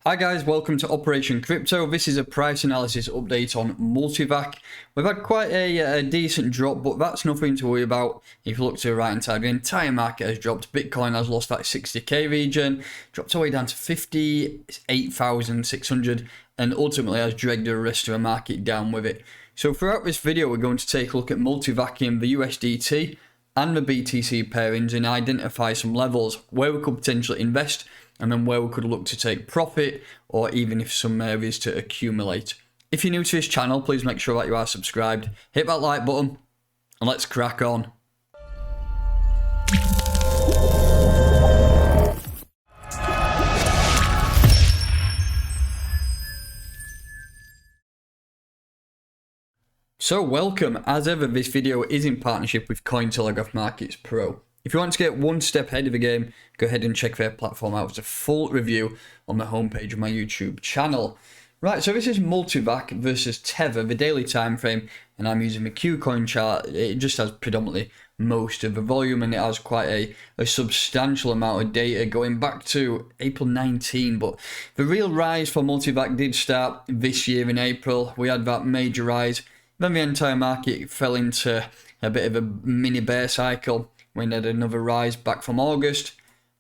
Hi guys, welcome to Operation Crypto. This is a price analysis update on MultiVAC. We've had quite a decent drop, but that's nothing to worry about. If you look to the right hand side, the entire market has dropped. Bitcoin has lost that 60k region, dropped away down to 58,600, and ultimately has dragged the rest of the market down with it. So throughout this video, we're going to take a look at MultiVAC, the USDT and the BTC pairings, and identify some levels where we could potentially invest, and then where we could look to take profit, or even if some areas to accumulate. If you're new to this channel, please make sure that you are subscribed, hit that like button, and let's crack on. So welcome, as ever this video is in partnership with Cointelegraph Markets Pro. If you want to get one step ahead of the game, go ahead and check their platform out. It's a full review on the homepage of my YouTube channel. Right, so this is MultiVAC versus Tether, the daily time frame, and I'm using the Qcoin chart. It just has predominantly most of the volume, and it has quite a substantial amount of data going back to April 19. But the real rise for MultiVAC did start this year in April. We had that major rise. Then the entire market fell into a bit of a mini bear cycle. We had another rise back from August,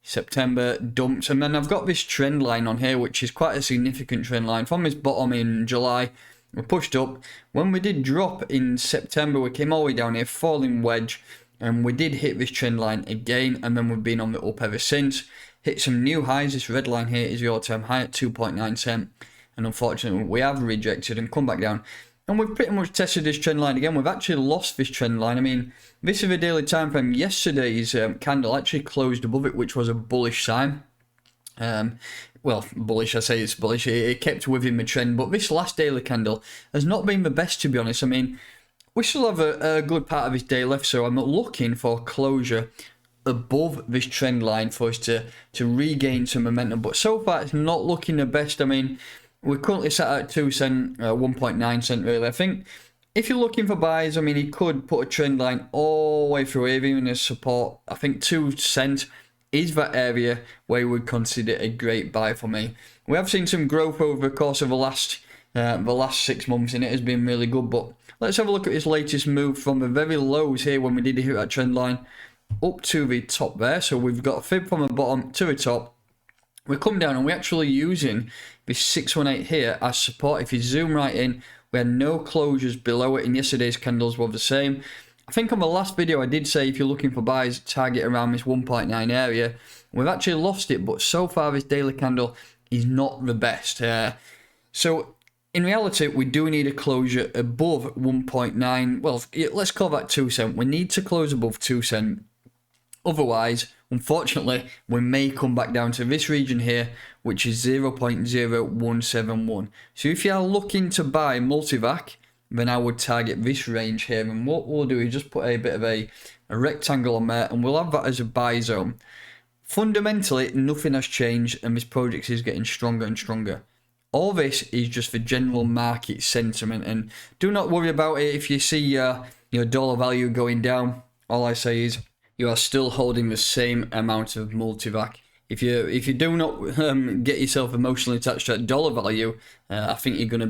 September dumped, and then I've got this trend line on here, which is quite a significant trend line. From this bottom in July, we pushed up. When we did drop in September, we came all the way down here, falling wedge, and we did hit this trend line again, and then we've been on the up ever since. Hit some new highs. This red line here is the all-time high at 2.9 cent, and unfortunately we have rejected and come back down. And we've pretty much tested this trend line again. We've actually lost this trend line. I mean, this is a daily time frame. Yesterday's candle actually closed above it, which was a bullish sign. Well, bullish, I say it's bullish. It kept within the trend. But this last daily candle has not been the best, to be honest. I mean, we still have a good part of this day left. So I'm looking for closure above this trend line for us to regain some momentum. But so far, it's not looking the best. I mean, we're currently sat at 2 cent, 1.9 cent really. I think if you're looking for buys, I mean, you could put a trend line all the way through here, even as support. I think 2 cent is that area where you would consider a great buy for me. We have seen some growth over the course of the last 6 months, and it has been really good. But let's have a look at this latest move from the very lows here when we did hit that trend line up to the top there. So we've got a fib from the bottom to the top. We come down and we're actually using this 618 here as support. If you zoom right in, we had no closures below it, and yesterday's candles were the same. I think on the last video I did say if you're looking for buys, target around this 1.9 area. We've actually lost it, but so far this daily candle is not the best. So in reality, we do need a closure above 1.9. Well, let's call that 2 cent. We need to close above 2 cent. Otherwise, unfortunately, we may come back down to this region here, which is 0.0171. So if you are looking to buy MultiVAC, then I would target this range here. And what we'll do is just put a bit of a rectangle on there, and we'll have that as a buy zone. Fundamentally, nothing has changed, and this project is getting stronger and stronger. All this is just the general market sentiment, and do not worry about it if you see your dollar value going down. All I say is, you are still holding the same amount of MultiVAC. If you do not get yourself emotionally attached to that dollar value, I think you're gonna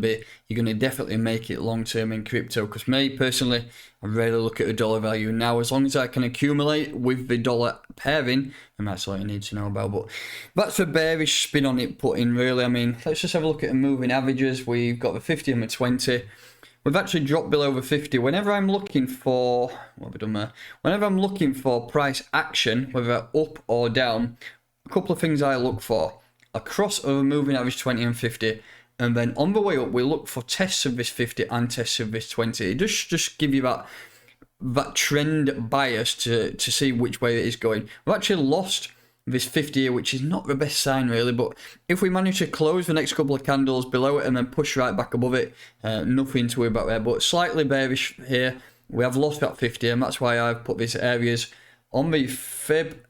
definitely make it long term in crypto. Because me personally, I really look at the dollar value now. As long as I can accumulate with the dollar pairing, and that's all you need to know about. But that's the bearish spin on it put in really. I mean, let's just have a look at the moving averages. We've got the 50 and the 20. We've actually dropped below the 50. Whenever I'm looking for, what have we done there? Whenever I'm looking for price action, whether up or down, a couple of things I look for. A cross over moving average 20 and 50. And then on the way up, we look for tests of this 50 and tests of this 20. It just give you that trend bias to see which way it is going. We've actually lost this 50 here, which is not the best sign really, but if we manage to close the next couple of candles below it and then push right back above it, nothing to worry about there. But slightly bearish here. We have lost that 50, and that's why I've put these areas on the fib.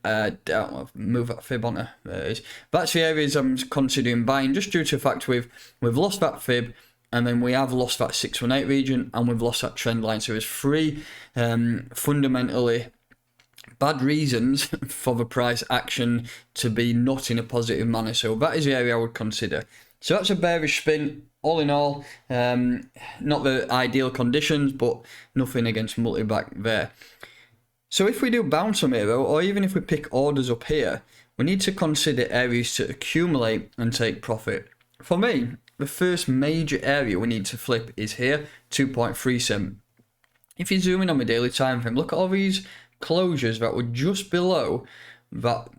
Move that fib onto there it is. That's the areas I'm considering buying, just due to the fact we've lost that fib, and then we have lost that 618 region, and we've lost that trend line. So there's three fundamentally bad reasons for the price action to be not in a positive manner. So that is the area I would consider. So that's a bearish spin. All in all, not the ideal conditions, but nothing against MultiVAC there. So if we do bounce from here, or even if we pick orders up here, we need to consider areas to accumulate and take profit. For me, the first major area we need to flip is here, 2.37. If you zoom in on my daily time frame, look at all these closures that were just below that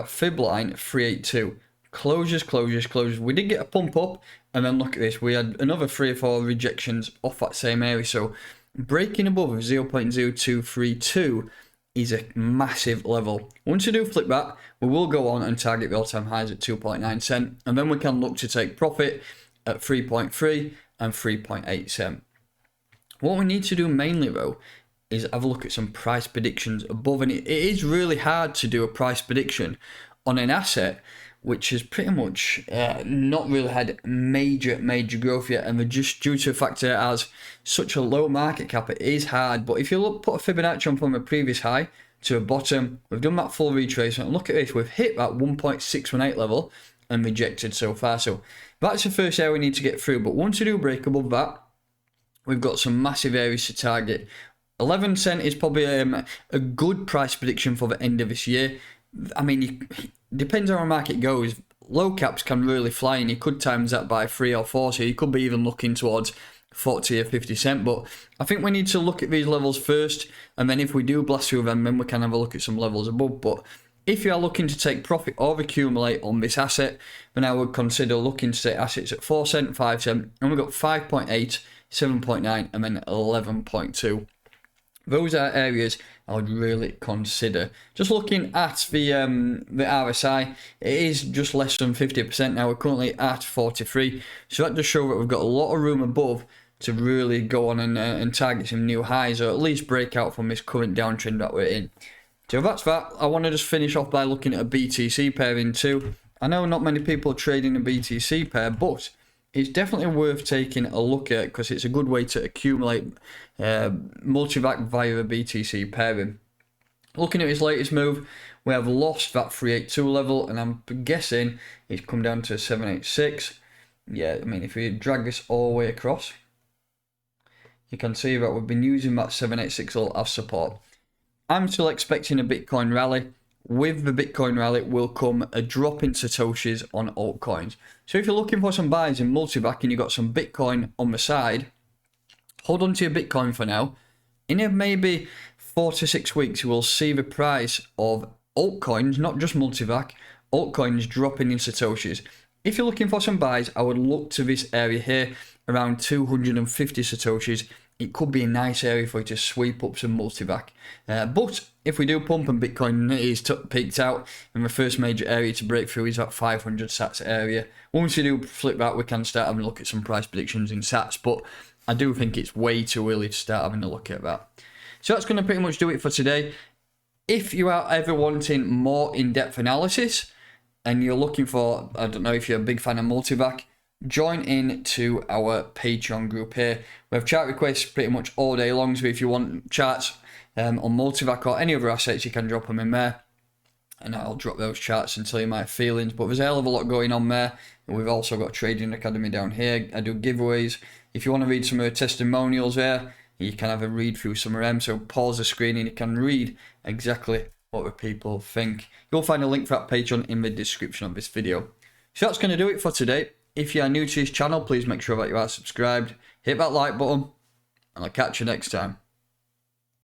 fib line 382. Closures. We did get a pump up, and then look at this. We had another 3 or 4 rejections off that same area. So breaking above 0.0232 is a massive level. Once we do flip that, we will go on and target the all-time highs at 2.9 cent, and then we can look to take profit at 3.3 and 3.8 cent. What we need to do mainly though is have a look at some price predictions above, and it is really hard to do a price prediction on an asset which has pretty much not really had major growth yet, and just due to the fact that it has such a low market cap, it is hard. But if you put a Fibonacci on from a previous high to a bottom, we've done that full retracement, and look at this, we've hit that 1.618 level and rejected so far. So that's the first area we need to get through. But once we do break above that, we've got some massive areas to target. 11 cent is probably a good price prediction for the end of this year. I mean, depends on how the market goes. Low caps can really fly, and you could times that by 3 or 4, so you could be even looking towards 40 or 50 cent. But I think we need to look at these levels first, and then if we do blast through them, then we can have a look at some levels above. But if you are looking to take profit or accumulate on this asset, then I would consider looking to take assets at 4 cent, 5 cent, and we've got 5.8, 7.9, and then 11.2. Those are areas I would really consider. Just looking at the RSI, it is just less than 50% now. We're currently at 43, so that does show that we've got a lot of room above to really go on and target some new highs, or at least break out from this current downtrend that we're in. So that's that. I want to just finish off by looking at a BTC pairing too. I know not many people are trading a BTC pair, but it's definitely worth taking a look at because it's a good way to accumulate MultiVAC via a BTC pairing. Looking at his latest move, we have lost that 382 level, and I'm guessing it's come down to 786. Yeah, I mean, if we drag this all the way across, you can see that we've been using that 786 level as support. I'm still expecting a Bitcoin rally. With the Bitcoin rally will come a drop in Satoshis on altcoins. So if you're looking for some buys in MultiVAC and you've got some Bitcoin on the side, hold on to your Bitcoin for now. In maybe 4 to 6 weeks, you will see the price of altcoins, not just MultiVAC, altcoins dropping in Satoshis. If you're looking for some buys, I would look to this area here, around 250 Satoshis. It could be a nice area for you to sweep up some MultiVAC. But if we do pump and Bitcoin is peaked out, and the first major area to break through is that 500 sats area. Once we do flip that, we can start having a look at some price predictions in sats, but I do think it's way too early to start having a look at that. So that's going to pretty much do it for today. If you are ever wanting more in-depth analysis and you're looking for, I don't know if you're a big fan of MultiVAC, join in to our Patreon group here. We have chart requests pretty much all day long, so if you want charts on MultiVAC or any other assets, you can drop them in there, and I'll drop those charts and tell you my feelings. But there's a hell of a lot going on there. And we've also got a trading academy down here. I do giveaways. If you want to read some of the testimonials there, you can have a read through some of them. So pause the screen and you can read exactly what the people think. You'll find a link for that Patreon in the description of this video. So that's going to do it for today. If you are new to this channel, please make sure that you are subscribed. Hit that like button, and I'll catch you next time.